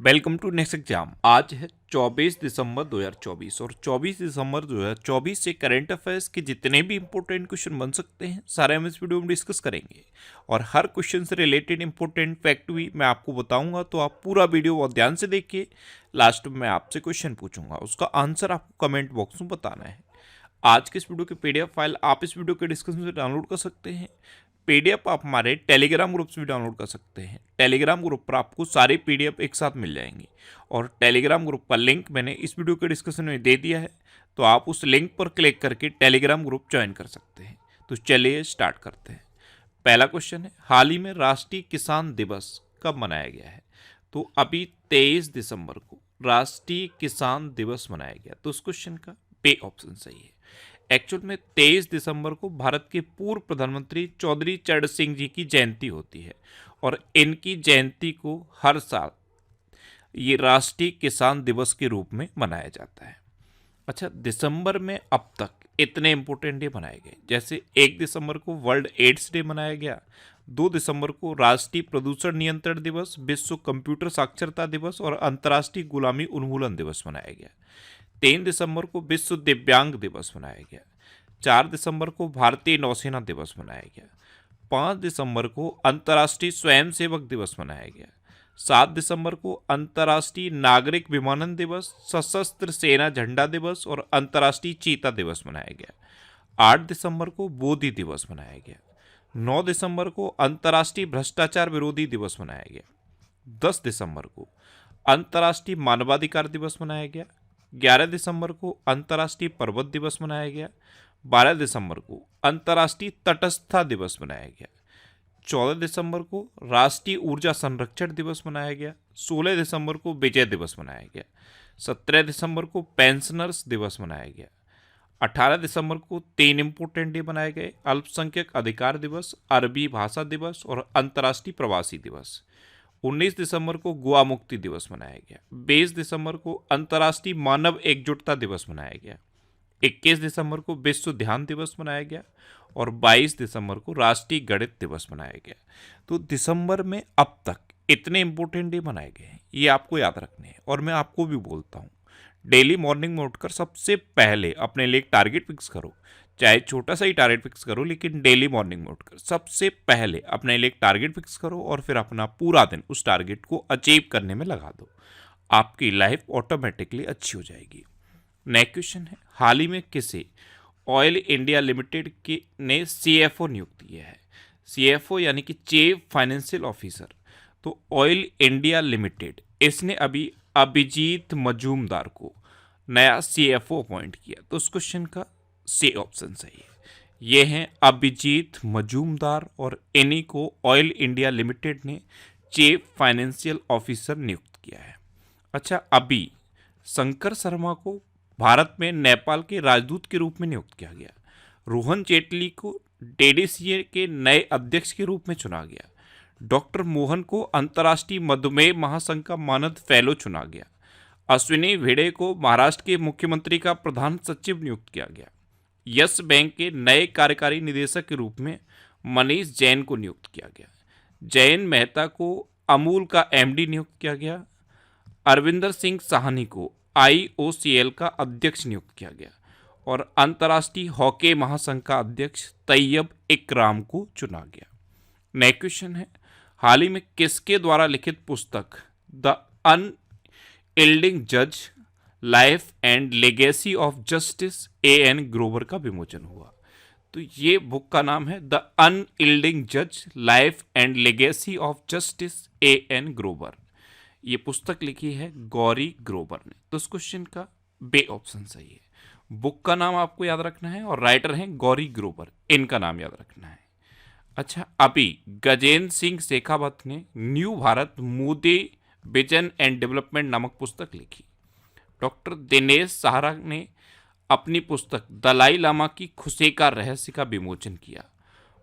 Welcome to next exam. आज है 24 दिसंबर 2024 और 24 दिसंबर 2024 से करंट अफेयर्स के जितने भी इंपॉर्टेंट क्वेश्चन बन सकते हैं सारे हम इस वीडियो में डिस्कस करेंगे। और हर क्वेश्चन से रिलेटेड इंपॉर्टेंट फैक्ट भी मैं आपको बताऊंगा, तो आप पूरा वीडियो बहुत ध्यान से देखिए। लास्ट में मैं आपसे क्वेश्चन पूछूंगा, उसका आंसर आपको कमेंट बॉक्स में बताना है। आज के इस वीडियो की पीडीएफ फाइल आप इस वीडियो के डिस्क्रिप्शन से डाउनलोड कर सकते हैं। पीडीएफ आप हमारे टेलीग्राम ग्रुप से भी डाउनलोड कर सकते हैं। टेलीग्राम ग्रुप पर आपको सारी पीडीएफ एक साथ मिल जाएंगी और टेलीग्राम ग्रुप का लिंक मैंने इस वीडियो के डिस्क्रिप्शन में दे दिया है, तो आप उस लिंक पर क्लिक करके टेलीग्राम ग्रुप ज्वाइन कर सकते हैं। तो चलिए स्टार्ट करते हैं। पहला क्वेश्चन है, हाल ही में राष्ट्रीय किसान दिवस कब मनाया गया है? तो अभी 23 दिसंबर को राष्ट्रीय किसान दिवस मनाया गया। तो उस क्वेश्चन का बी ऑप्शन सही है। एक्चुअल में 23 दिसंबर को भारत के पूर्व प्रधानमंत्री चौधरी चरण सिंह जी की जयंती होती है और इनकी जयंती को हर साल ये राष्ट्रीय किसान दिवस के रूप में मनाया जाता है। अच्छा, दिसंबर में अब तक इतने इंपॉर्टेंट डे मनाए गए, जैसे 1 दिसंबर को वर्ल्ड एड्स डे मनाया गया, 2 दिसंबर को राष्ट्रीय प्रदूषण नियंत्रण दिवस, विश्व कंप्यूटर साक्षरता दिवस और अंतर्राष्ट्रीय गुलामी उन्मूलन दिवस मनाया गया। 3 दिसंबर को विश्व दिव्यांग दिवस मनाया गया। 4 दिसंबर को भारतीय नौसेना दिवस मनाया गया। 5 दिसंबर को अंतर्राष्ट्रीय स्वयंसेवक दिवस मनाया गया। 7 दिसंबर को अंतर्राष्ट्रीय नागरिक विमानन दिवस, सशस्त्र सेना झंडा दिवस और अंतर्राष्ट्रीय चीता दिवस मनाया गया। 8 दिसंबर को बोधि दिवस मनाया गया। 9 दिसंबर को अंतर्राष्ट्रीय भ्रष्टाचार विरोधी दिवस मनाया गया। 10 दिसंबर को अंतर्राष्ट्रीय मानवाधिकार दिवस मनाया गया। 11 दिसंबर को अंतर्राष्ट्रीय पर्वत दिवस मनाया गया। 12 दिसंबर को अंतर्राष्ट्रीय तटस्थता दिवस मनाया गया। 14 दिसंबर को राष्ट्रीय ऊर्जा संरक्षण दिवस मनाया गया। 16 दिसंबर को विजय दिवस मनाया गया। 17 दिसंबर को पेंशनर्स दिवस मनाया गया। 18 दिसंबर को 3 इंपोर्टेंट डे मनाए गए, अल्पसंख्यक अधिकार दिवस, अरबी भाषा दिवस और अंतर्राष्ट्रीय प्रवासी दिवस। 19 दिसंबर को गोवा मुक्ति दिवस मनाया गया। 20 दिसंबर को अंतर्राष्ट्रीय मानव एकजुटता दिवस मनाया गया। 21 दिसंबर को विश्व ध्यान दिवस मनाया गया और 22 दिसंबर को राष्ट्रीय गणित दिवस मनाया गया। तो दिसंबर में अब तक इतने इंपॉर्टेंट डे मनाए गए हैं, ये आपको याद रखने हैं। और मैं आपको भी बोलता हूँ, डेली मॉर्निंग में उठकर सबसे पहले अपने लिए एक टारगेट फिक्स करो, चाहे छोटा सा ही टारगेट फिक्स करो, लेकिन डेली मॉर्निंग में उठकर सबसे पहले अपने लिए एक टारगेट फिक्स करो और फिर अपना पूरा दिन उस टारगेट को अचीव करने में लगा दो। आपकी लाइफ ऑटोमेटिकली अच्छी हो जाएगी। नेक्स्ट क्वेश्चन है, हाल ही में किसे ऑयल इंडिया लिमिटेड के ने सीएफओ नियुक्त किया है? सीएफओ यानी कि चीफ फाइनेंशियल ऑफिसर। तो ऑयल इंडिया लिमिटेड इसने अभी अभिजीत मजूमदार को नया सीएफओ अपॉइंट किया। तो उस क्वेश्चन का सी ऑप्शन सही है। ये हैं अभिजीत मजूमदार और इन्हीं को ऑयल इंडिया लिमिटेड ने चीफ फाइनेंशियल ऑफिसर नियुक्त किया है। अच्छा, अभी शंकर शर्मा को भारत में नेपाल के राजदूत के रूप में नियुक्त किया गया। रोहन जेटली को डीडीसीए के नए अध्यक्ष के रूप में चुना गया। डॉक्टर मोहन को अंतर्राष्ट्रीय मधुमेह महासंघ का मानद फेलो चुना गया। अश्विनी भिड़े को महाराष्ट्र के मुख्यमंत्री का प्रधान सचिव नियुक्त किया गया। यस बैंक के नए कार्यकारी निदेशक के रूप में मनीष जैन को नियुक्त किया गया। जयन मेहता को अमूल का एमडी नियुक्त किया गया। अरविंदर सिंह साहनी को आईओसीएल का अध्यक्ष नियुक्त किया गया और अंतर्राष्ट्रीय हॉकी महासंघ का अध्यक्ष तैयब इकराम को चुना गया। नेक्स्ट क्वेश्चन है, हाल ही में किसके द्वारा लिखित पुस्तक द अनयील्डिंग जज life and legacy of justice A N Grover का विमोचन हुआ? तो ये बुक का नाम है द अनयील्डिंग जज life and legacy of justice A N Grover. ये पुस्तक लिखी है गौरी ग्रोवर ने। तो इस क्वेश्चन का बे ऑप्शन सही है। बुक का नाम आपको याद रखना है और राइटर हैं गौरी ग्रोवर, इनका नाम याद रखना है। अच्छा, अभी गजेंद्र सिंह शेखावत ने new Bharat Modi vision and development नामक पुस्तक लिखी। डॉक्टर दिनेश सहारा ने अपनी पुस्तक दलाई लामा की खुशी का रहस्य का विमोचन किया।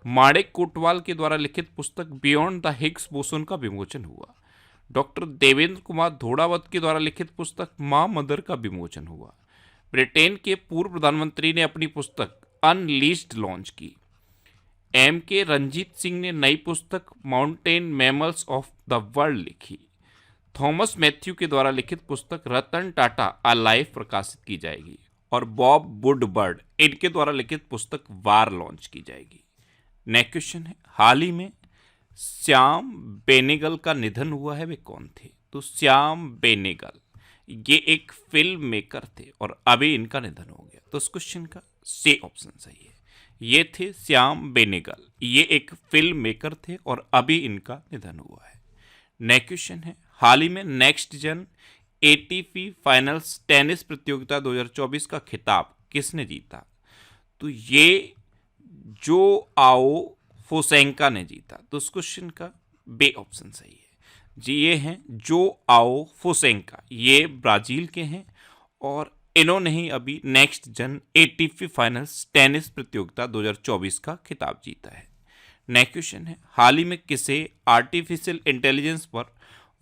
माणिक कोटवाल के द्वारा लिखित पुस्तक बियॉन्ड द हिग्स बोसोन का विमोचन हुआ। डॉक्टर देवेंद्र कुमार धोड़ावत के द्वारा लिखित पुस्तक माँ मदर का विमोचन हुआ। ब्रिटेन के पूर्व प्रधानमंत्री ने अपनी पुस्तक अनलीस्ड लॉन्च की। एम के रंजीत सिंह ने नई पुस्तक mountain mammals of the world लिखी। थॉमस मैथ्यू के द्वारा लिखित पुस्तक रतन टाटा अ लाइफ प्रकाशित की जाएगी। और बॉब वुडवर्ड इनके द्वारा लिखित पुस्तक वार लॉन्च की जाएगी। नेक्स्ट क्वेश्चन है, हाल ही में श्याम बेनेगल का निधन हुआ है, वे कौन थे? तो श्याम बेनेगल ये एक फिल्म मेकर थे और अभी इनका निधन हो गया। तो इस क्वेश्चन का सी ऑप्शन सही है। ये थे श्याम बेनेगल, ये एक फिल्म मेकर थे और अभी इनका निधन हुआ है। नेक्स्ट क्वेश्चन है, हाल ही में नेक्स्ट जन एटीपी फाइनल्स टेनिस प्रतियोगिता 2024 का खिताब किसने जीता? तो ये जो आओ फोसेंका ने जीता। तो इस क्वेश्चन का बे ऑप्शन सही है जी। ये हैं जो आओ फोसेंका, ये ब्राजील के हैं और इन्होंने ही अभी नेक्स्ट जन एटीपी फाइनल्स टेनिस प्रतियोगिता 2024 का खिताब जीता है। नेक्स्ट क्वेश्चन है, हाल ही में किसे आर्टिफिशियल इंटेलिजेंस पर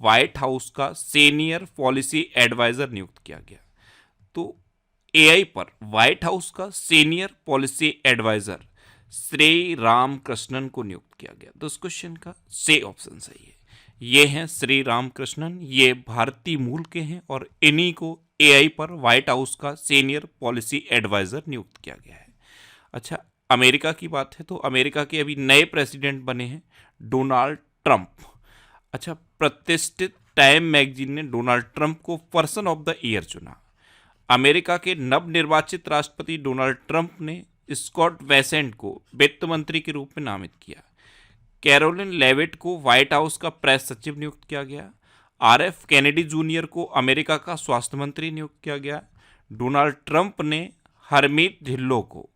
व्हाइट हाउस का सीनियर पॉलिसी एडवाइजर नियुक्त किया गया? तो एआई पर व्हाइट हाउस का senior policy adviser Shri Ram Krishnan को नियुक्त किया गया। तो इस क्वेश्चन का सी ऑप्शन सही है। ये हैं श्री राम कृष्णन, ये भारतीय मूल के हैं और इन्हीं को एआई पर व्हाइट हाउस का सीनियर पॉलिसी एडवाइजर नियुक्त किया गया है। अच्छा, अमेरिका की बात है तो अमेरिका के अभी नए प्रेसिडेंट बने हैं डोनाल्ड ट्रंप। अच्छा, प्रतिष्ठित टाइम मैगजीन ने डोनाल्ड ट्रंप को पर्सन ऑफ द ईयर चुना। अमेरिका के नवनिर्वाचित राष्ट्रपति डोनाल्ड ट्रंप ने स्कॉट बेसेंट को वित्त मंत्री के रूप में नामित किया। कैरोलिन लेविट को व्हाइट हाउस का प्रेस सचिव नियुक्त किया गया। आरएफ कैनेडी जूनियर को अमेरिका का स्वास्थ्य मंत्री नियुक्त किया गया। डोनाल्ड ट्रंप ने हरमीत ढिल्लो को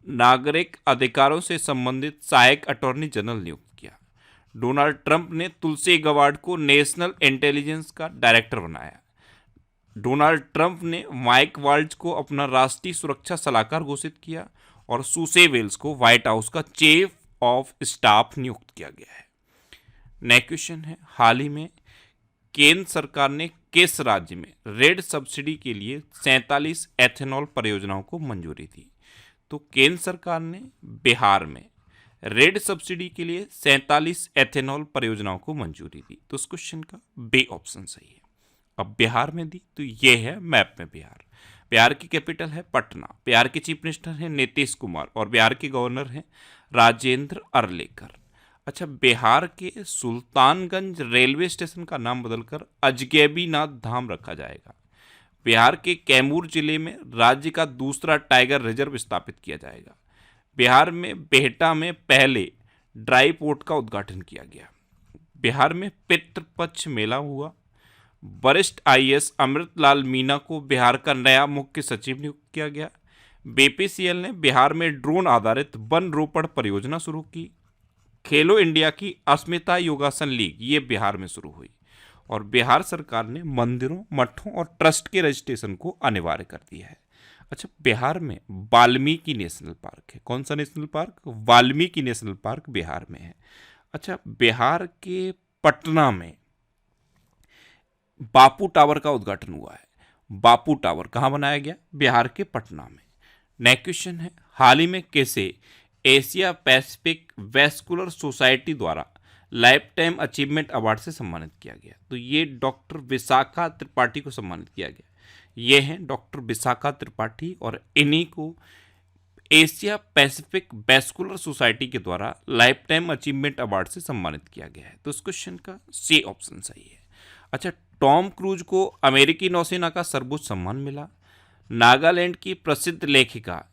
नागरिक अधिकारों से संबंधित सहायक अटॉर्नी जनरल नियुक्त किया। डोनाल्ड ट्रंप ने तुलसी गवार्ड को नेशनल इंटेलिजेंस का डायरेक्टर बनाया। डोनाल्ड ट्रंप ने माइक वाल्ज को अपना राष्ट्रीय सुरक्षा सलाहकार घोषित किया और सूसे वेल्स को व्हाइट हाउस का चीफ ऑफ स्टाफ नियुक्त किया गया है। नेक्स्ट क्वेश्चन है, हाल ही में केंद्र सरकार ने किस राज्य में रेड सब्सिडी के लिए 47 एथेनॉल परियोजनाओं को मंजूरी दी? तो केंद्र सरकार ने बिहार में रेड सब्सिडी के लिए 47 एथेनॉल परियोजनाओं को मंजूरी दी। तो इस क्वेश्चन का बी ऑप्शन सही है। अब बिहार में दी तो ये है मैप में बिहार। बिहार की कैपिटल है पटना। बिहार के चीफ मिनिस्टर हैं नीतीश कुमार और बिहार के गवर्नर हैं राजेंद्र अरलेकर। अच्छा, बिहार के सुल्तानगंज रेलवे स्टेशन का नाम बदलकर अजगैबीनाथ धाम रखा जाएगा। बिहार के कैमूर जिले में राज्य का दूसरा टाइगर रिजर्व स्थापित किया जाएगा। बिहार में बेहटा में पहले ड्राई पोर्ट का उद्घाटन किया गया। बिहार में पितृपक्ष मेला हुआ। वरिष्ठ आईएएस अमृतलाल मीना को बिहार का नया मुख्य सचिव नियुक्त किया गया। बीपीसीएल ने बिहार में ड्रोन आधारित वन रोपण परियोजना शुरू की। खेलो इंडिया की अस्मिता योगासन लीग ये बिहार में शुरू हुई और बिहार सरकार ने मंदिरों, मठों और ट्रस्ट के रजिस्ट्रेशन को अनिवार्य कर दिया है। अच्छा, बिहार में वाल्मीकि नेशनल पार्क है। कौन सा national park? Valmiki national park Bihar में है। अच्छा, बिहार के पटना में बापू टावर का उद्घाटन हुआ है। बापू टावर कहाँ बनाया गया? बिहार के पटना में। नेक्स्ट क्वेश्चन है, हाल ही में किसे एशिया पैसिफिक वेस्कुलर सोसाइटी द्वारा लाइफ टाइम अचीवमेंट अवार्ड से सम्मानित किया गया? तो ये डॉक्टर विशाखा त्रिपाठी को सम्मानित किया गया। ये हैं डॉक्टर विशाखा त्रिपाठी और इन्हीं को एशिया पैसिफिक वेस्कुलर सोसाइटी के द्वारा लाइफ टाइम अचीवमेंट अवार्ड से सम्मानित किया गया है। तो इस क्वेश्चन का सी ऑप्शन सही है। अच्छा, टॉम क्रूज को अमेरिकी नौसेना का सर्वोच्च सम्मान मिला। नागालैंड की प्रसिद्ध लेखिका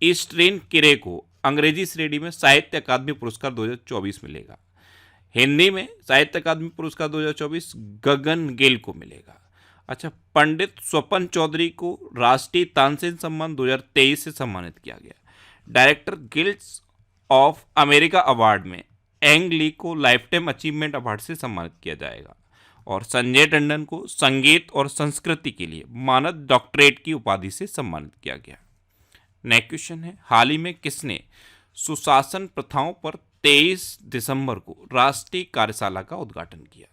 ईस्ट्रेन किरे को अंग्रेजी श्रेणी में साहित्य अकादमी पुरस्कार 2024 मिलेगा। हिंदी में साहित्य अकादमी पुरस्कार 2024 गगन गिल को मिलेगा। अच्छा, पंडित स्वपन चौधरी को राष्ट्रीय तानसेन सम्मान 2023 से सम्मानित किया गया। Director guilds of America award में एंग ली को लाइफ टाइम अचीवमेंट अवार्ड से सम्मानित किया जाएगा और संजय टंडन को संगीत और संस्कृति के लिए मानद डॉक्टरेट की उपाधि से सम्मानित किया गया। नेक्स्ट क्वेश्चन है, हाल ही में किसने सुशासन प्रथाओं पर 23 दिसंबर को राष्ट्रीय कार्यशाला का उद्घाटन किया?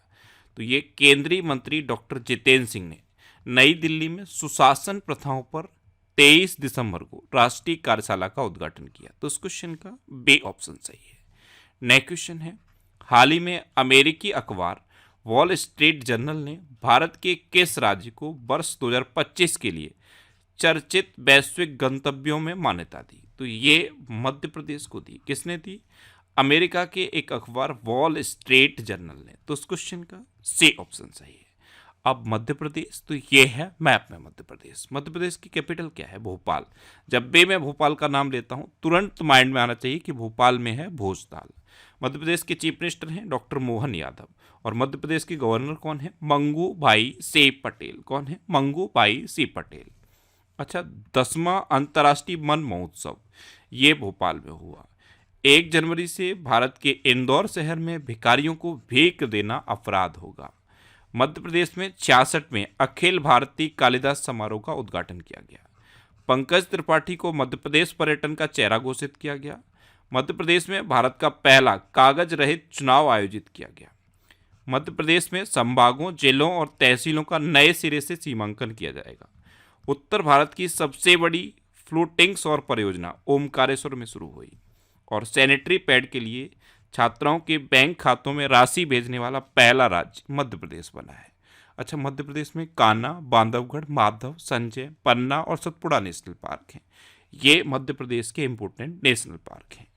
तो ये केंद्रीय मंत्री डॉक्टर जितेंद्र सिंह ने नई दिल्ली में सुशासन प्रथाओं पर 23 दिसंबर को राष्ट्रीय कार्यशाला का उद्घाटन किया। तो इस क्वेश्चन का बी ऑप्शन सही है। नेक्स्ट क्वेश्चन है, हाल ही में अमेरिकी अखबार वॉल स्ट्रीट जर्नल ने भारत के किस राज्य को वर्ष 2025 के लिए चर्चित वैश्विक गंतव्यों में मान्यता दी? तो ये मध्य प्रदेश को दी। किसने दी? अमेरिका के एक अखबार वॉल स्ट्रीट जर्नल ने। तो उस क्वेश्चन का सी ऑप्शन सही है। अब मध्य प्रदेश, तो ये है मैप में मध्य प्रदेश। मध्य प्रदेश की कैपिटल क्या है? भोपाल। जब भी मैं भोपाल का नाम लेता हूँ तुरंत माइंड में आना चाहिए कि भोपाल में है भोजताल। मध्य प्रदेश के चीफ मिनिस्टर हैं डॉक्टर मोहन यादव। और मध्य प्रदेश के गवर्नर कौन है? मंगू भाई सी पटेल। कौन है? मंगू भाई सी पटेल। अच्छा, 10वां अंतर्राष्ट्रीय वन महोत्सव ये भोपाल में हुआ। 1 जनवरी से भारत के इंदौर शहर में भिखारियों को भीख देना अपराध होगा। मध्य प्रदेश में 66 में अखिल भारतीय कालिदास समारोह का उद्घाटन किया गया। पंकज त्रिपाठी को मध्य प्रदेश पर्यटन का चेहरा घोषित किया गया। मध्य प्रदेश में भारत का पहला कागज रहित चुनाव आयोजित किया गया। मध्य प्रदेश में संभागों, जिलों और तहसीलों का नए सिरे से सीमांकन किया जाएगा। उत्तर भारत की सबसे बड़ी फ्लोटिंग सौर परियोजना ओमकारेश्वर में शुरू हुई। और सैनिटरी पैड के लिए छात्राओं के बैंक खातों में राशि भेजने वाला पहला राज्य मध्य प्रदेश बना है। अच्छा, मध्य प्रदेश में कान्हा, बांधवगढ़, माधव, संजय, पन्ना और सतपुड़ा नेशनल पार्क हैं। ये मध्य प्रदेश के इंपोर्टेंट नेशनल पार्क हैं।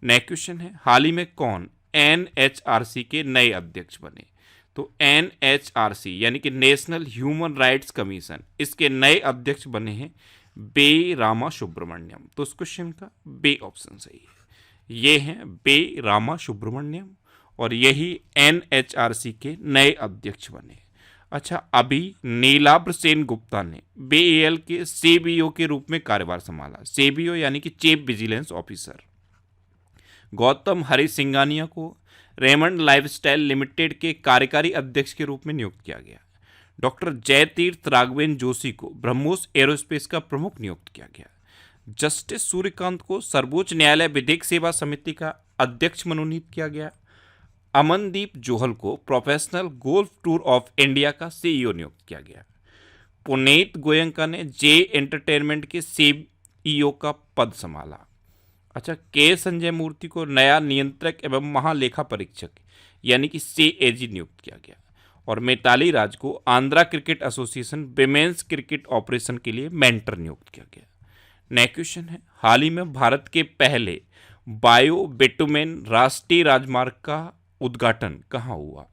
नेक्स्ट क्वेश्चन है, हाल ही में कौन NHRC के नए अध्यक्ष बने? तो NHRC यानी कि नेशनल ह्यूमन राइट्स कमीशन, इसके नए अध्यक्ष बने हैं बे रामा सुब्रमण्यम। तो उस क्वेश्चन का बे ऑप्शन सही है। ये हैं बे रामा सुब्रमण्यम और यही NHRC के नए अध्यक्ष बने। अच्छा, अभी नीलाब्र सेन गुप्ता ने BEL के CBO के रूप में कार्यभार संभाला। CBO यानी कि चीफ विजिलेंस ऑफिसर। गौतम हरिसिंगानिया को रेमंड लाइफस्टाइल लिमिटेड के कार्यकारी अध्यक्ष के रूप में नियुक्त किया गया। डॉक्टर जयतीर्थ राघवेन जोशी को ब्रह्मोस एरोस्पेस का प्रमुख नियुक्त किया गया। जस्टिस सूर्यकांत को सर्वोच्च न्यायालय विधिक सेवा समिति का अध्यक्ष मनोनीत किया गया। अमनदीप जोहल को professional golf tour of India का CEO नियुक्त किया गया। पुनीत गोयंका ने जे एंटरटेनमेंट के CEO का पद संभाला। अच्छा, के संजय मूर्ति को नया नियंत्रक एवं महालेखा परीक्षक यानी कि CAG नियुक्त किया गया। और मिताली राज को Andhra cricket association women's cricket operation के लिए मेंटर नियुक्त किया गया। नेक्स्ट क्वेश्चन है, हाल ही में भारत के पहले बायो बिटुमेन राष्ट्रीय राजमार्ग का उद्घाटन कहाँ हुआ?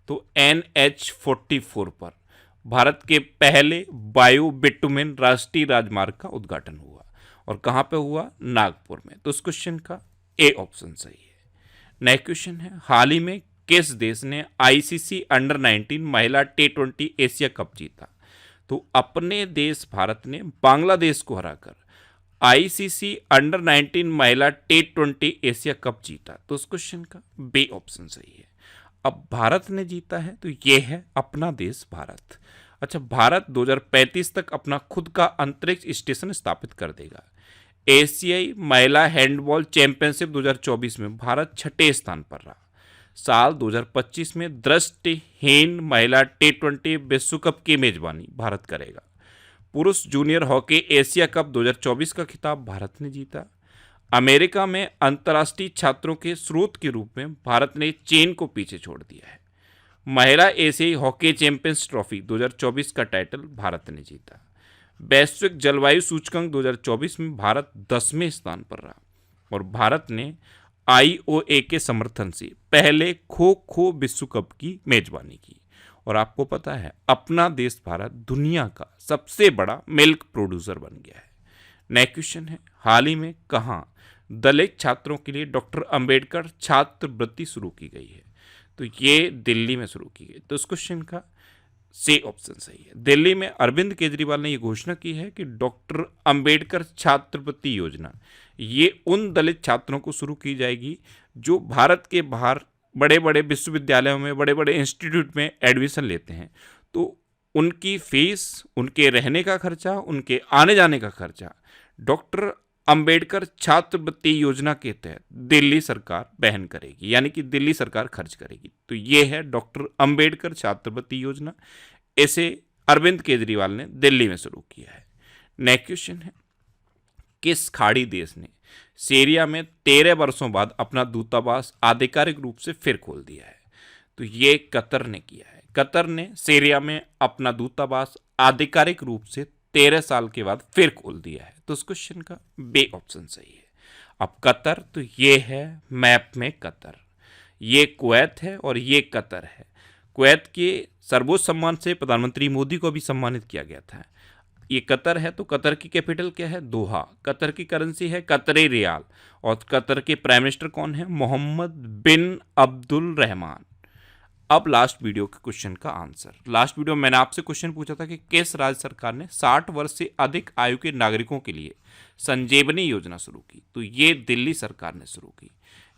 तो NH44 पर भारत के पहले बायो बिटुमेन राष्ट्रीय राजमार्ग का उद्घाटन हुआ। और कहाँ पे हुआ? नागपुर में। तो इस क्वेश्चन का ए ऑप्शन सही है। नेक्स्ट क्वेश्चन है, हाल ही में किस देश ने ICC अंडर-19 महिला T20 एशिया कप जीता? तो अपने देश भारत ने बांग्लादेश को हराकर ICC अंडर-19 महिला T20 एशिया कप जीता। तो उस क्वेश्चन का बी ऑप्शन सही है। अब भारत ने जीता है तो ये है अपना देश भारत। अच्छा, भारत 2035 तक अपना खुद का अंतरिक्ष स्टेशन स्थापित कर देगा। एशियाई महिला हैंडबॉल चैंपियनशिप 2024 में भारत 6ठे स्थान पर रहा। साल 2025 में दृष्टिहीन महिला T20 विश्व कप की मेजबानी भारत करेगा। पुरुष जूनियर हॉकी एशिया कप 2024 का खिताब भारत ने जीता। अमेरिका में अंतर्राष्ट्रीय छात्रों के स्रोत के रूप में भारत ने चीन को पीछे छोड़ दिया है। महिला एशियाई हॉकी चैंपियंस ट्रॉफी 2024 का टाइटल भारत ने जीता। वैश्विक जलवायु सूचकांक 2024 में भारत 10वें स्थान पर रहा। और भारत ने IOA के समर्थन से पहले खो खो विश्व कप की मेजबानी की। और आपको पता है अपना देश भारत दुनिया का सबसे बड़ा मिल्क प्रोड्यूसर बन गया है। नेक्स्ट क्वेश्चन है, हाल ही में कहाँ दलित छात्रों के लिए डॉक्टर अंबेडकर छात्रवृत्ति शुरू की गई है? तो ये दिल्ली में शुरू की गई। तो इस क्वेश्चन का सी ऑप्शन सही है। दिल्ली में अरविंद केजरीवाल ने ये घोषणा की है कि डॉक्टर अंबेडकर छात्रवृत्ति योजना ये उन दलित छात्रों को शुरू की जाएगी जो भारत के बाहर बड़े बड़े विश्वविद्यालयों में, बड़े बड़े इंस्टीट्यूट में एडमिशन लेते हैं। तो उनकी फीस, उनके रहने का खर्चा, उनके आने जाने का खर्चा डॉक्टर अंबेडकर छात्रवृत्ति योजना के तहत दिल्ली सरकार वहन करेगी, यानी कि दिल्ली सरकार खर्च करेगी। तो ये है डॉक्टर अंबेडकर छात्रवृत्ति योजना। इसे अरविंद केजरीवाल ने दिल्ली में शुरू किया है। नेक्स्ट क्वेश्चन है, किस खाड़ी देश ने सीरिया में 13 वर्षों बाद अपना दूतावास आधिकारिक रूप से फिर खोल दिया है? तो ये कतर ने किया है। कतर ने सीरिया में अपना दूतावास आधिकारिक रूप से 13 साल के बाद फिर खोल दिया है। तो उस क्वेश्चन का बी ऑप्शन सही है। अब कतर, तो ये है मैप में कतर, ये कुवैत है और ये कतर है। कुवैत के सर्वोच्च सम्मान से प्रधानमंत्री मोदी को भी सम्मानित किया गया था। ये कतर है, तो कतर की कैपिटल क्या है? दोहा। कतर की करेंसी है कतरी रियाल और कतर के प्राइम मिनिस्टर कौन है? मोहम्मद बिन अब्दुल रहमान। अब लास्ट वीडियो के क्वेश्चन का आंसर। लास्ट वीडियो में मैंने आपसे क्वेश्चन पूछा था कि किस राज्य सरकार ने 60 वर्ष से अधिक आयु के नागरिकों के लिए संजीवनी योजना शुरू की? तो ये दिल्ली सरकार ने शुरू की।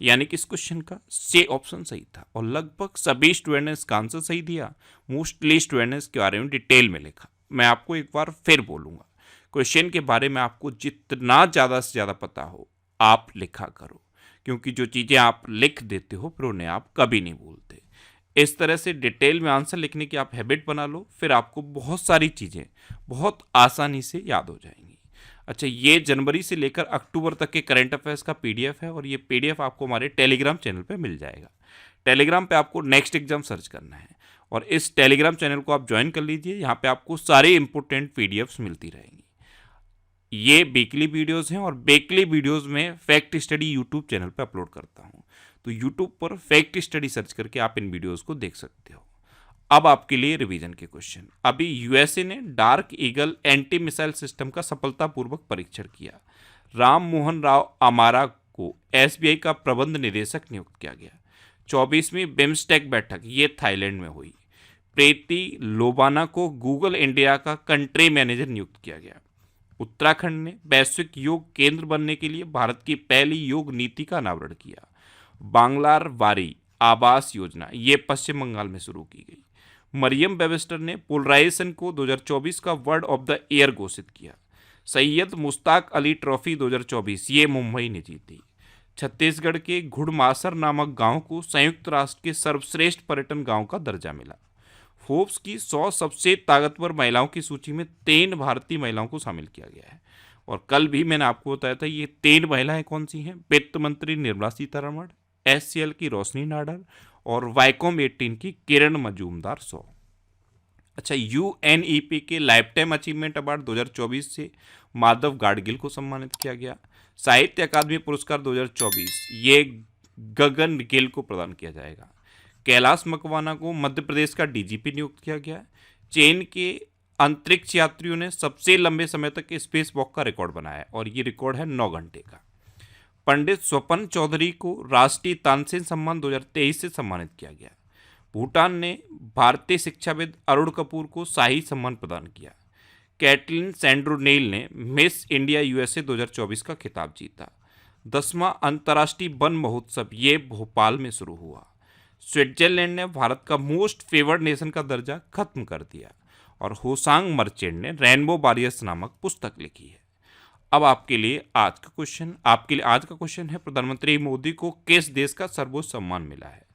यानी कि इस क्वेश्चन का सी ऑप्शन सही था और लगभग सभी स्टूडेंट ने इसका आंसर सही दिया। मोस्टली स्टूडेंट ने इसके बारे में डिटेल में लिखा। मैं आपको एक बार फिर बोलूँगा, क्वेश्चन के बारे में आपको जितना ज़्यादा से ज़्यादा पता हो आप लिखा करो, क्योंकि जो चीज़ें आप लिख देते हो फिर उन्हें आप कभी नहीं भूलते। इस तरह से डिटेल में आंसर लिखने की आप हैबिट बना लो, फिर आपको बहुत सारी चीज़ें बहुत आसानी से याद हो जाएंगी। अच्छा, ये जनवरी से लेकर अक्टूबर तक के करंट अफेयर्स का पीडीएफ है और ये पीडीएफ आपको हमारे टेलीग्राम चैनल पे मिल जाएगा। टेलीग्राम पे आपको नेक्स्ट एग्जाम सर्च करना है और इस टेलीग्राम चैनल को आप ज्वाइन कर लीजिए। यहाँ पे आपको सारे इंपॉर्टेंट पीडीएफ्स मिलती रहेंगी। ये वीकली वीडियोस हैं और वीकली वीडियोस में फैक्ट स्टडी यूट्यूब चैनल पे अपलोड करता हूँ। तो यूट्यूब पर फैक्ट स्टडी सर्च करके आप इन वीडियोस को देख सकते हो। अब आपके लिए रिवीजन के क्वेश्चन। अभी यूएसए ने dark eagle anti missile system का सफलतापूर्वक परीक्षण किया। राम मोहन राव अमारा को एसबीआई का प्रबंध निदेशक नियुक्त किया गया। 24वीं बिम्स्टेक बैठक ये थाईलैंड में हुई। प्रीति लोबाना को गूगल इंडिया का कंट्री मैनेजर नियुक्त किया गया। उत्तराखंड ने वैश्विक योग केंद्र बनने के लिए भारत की पहली योग नीति का अनावरण किया। बांग्लार वारी आवास योजना ये पश्चिम बंगाल में शुरू की गई। मरियम वेबस्टर ने पोलराइजेशन को 2024 का वर्ड ऑफ द ईयर घोषित किया। सैयद मुश्ताक अली ट्रॉफी 2024 ये मुंबई ने जीती। छत्तीसगढ़ के घुड़मासर नामक गांव को संयुक्त राष्ट्र के सर्वश्रेष्ठ पर्यटन गांव का दर्जा मिला। फोर्ब्स की 100 सबसे ताकतवर महिलाओं की सूची में 3 भारतीय महिलाओं को शामिल किया गया है। और कल भी मैंने आपको बताया था ये 3 महिलाएं कौन सी हैं? वित्त मंत्री निर्मला सीतारमण, एचसीएल की रोशनी नाडर और वाइकॉम 18 की किरण मजूमदार 100। अच्छा, यूएनईपी के लाइफ टाइम अचीवमेंट अवार्ड 2024 से माधव गाडगिल को सम्मानित किया गया। साहित्य अकादमी पुरस्कार 2024 ये गगन गिल को प्रदान किया जाएगा। कैलाश मकवाना को मध्य प्रदेश का डीजीपी नियुक्त किया गया। चीन के अंतरिक्ष यात्रियों ने सबसे लंबे समय तक स्पेस वॉक का रिकॉर्ड बनाया और ये रिकॉर्ड है 9 घंटे का। पंडित स्वपन चौधरी को राष्ट्रीय तानसेन सम्मान 2023 से सम्मानित किया गया। भूटान ने भारतीय शिक्षाविद अरुण कपूर को शाही सम्मान प्रदान किया। कैटलिन सैंड्रोनेल ने मिस इंडिया यूएसए 2024 का खिताब जीता। 10वां अंतर्राष्ट्रीय वन महोत्सव ये भोपाल में शुरू हुआ। स्विट्जरलैंड ने भारत का मोस्ट फेवर्ड नेशन का दर्जा खत्म कर दिया और होसांग मर्चेंट ने रेनबो वॉरियर्स नामक पुस्तक लिखी है। अब आपके लिए आज का क्वेश्चन है, प्रधानमंत्री मोदी को किस देश का सर्वोच्च सम्मान मिला है?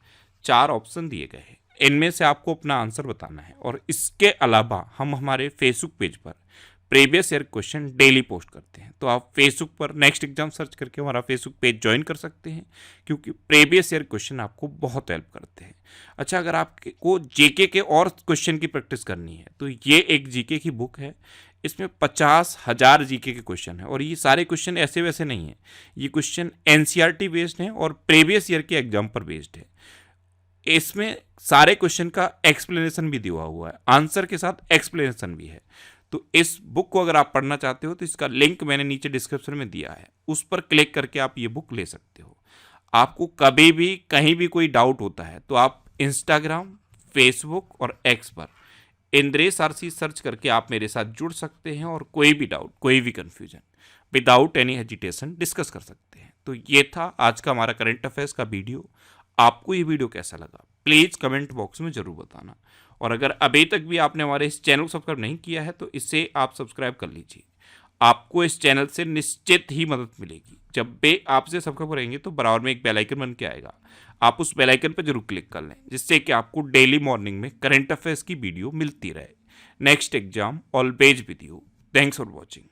4 ऑप्शन दिए गए हैं, इनमें से आपको अपना आंसर बताना है। और इसके अलावा हम हमारे फेसबुक पेज पर previous year question daily post करते हैं, तो आप फेसबुक पर नेक्स्ट एग्जाम सर्च करके हमारा फेसबुक पेज ज्वाइन कर सकते हैं, क्योंकि प्रीवियस ईयर क्वेश्चन आपको बहुत हेल्प करते हैं। अच्छा, अगर आपको जीके के और क्वेश्चन की प्रैक्टिस करनी है तो ये एक जीके की बुक है। इसमें 50,000 जीके के क्वेश्चन है और ये सारे क्वेश्चन ऐसे वैसे नहीं है। ये क्वेश्चन एनसीईआरटी बेस्ड है और प्रीवियस ईयर के एग्जाम पर बेस्ड है। इसमें सारे क्वेश्चन का एक्सप्लेनेशन भी दिया हुआ है, आंसर के साथ एक्सप्लेनेशन भी है। तो इस बुक को अगर आप पढ़ना चाहते हो तो इसका लिंक मैंने नीचे डिस्क्रिप्शन में दिया है, उस पर क्लिक करके आप ये बुक ले सकते हो। आपको कभी भी कहीं भी कोई डाउट होता है तो आप इंस्टाग्राम, फेसबुक और एक्स पर इंद्रेश आरसी सर्च करके आप मेरे साथ जुड़ सकते हैं और कोई भी डाउट, कोई भी confusion without any hesitation discuss कर सकते हैं। तो ये था आज का हमारा करंट अफेयर्स का वीडियो। आपको ये वीडियो कैसा लगा प्लीज़ कमेंट बॉक्स में ज़रूर बताना। और अगर अभी तक भी आपने हमारे इस चैनल को सब्सक्राइब नहीं किया है तो इसे आप सब्सक्राइब कर लीजिए। आपको इस चैनल से निश्चित ही मदद मिलेगी। जब भी आपसे सब्सक्राइब करेंगे तो बराबर में एक बेल आइकन बन के आएगा, आप उस बेल आइकन पर जरूर क्लिक कर लें, जिससे कि आपको डेली मॉर्निंग में करंट अफेयर्स की वीडियो मिलती रहे। Next exam always with you. Thanks for watching.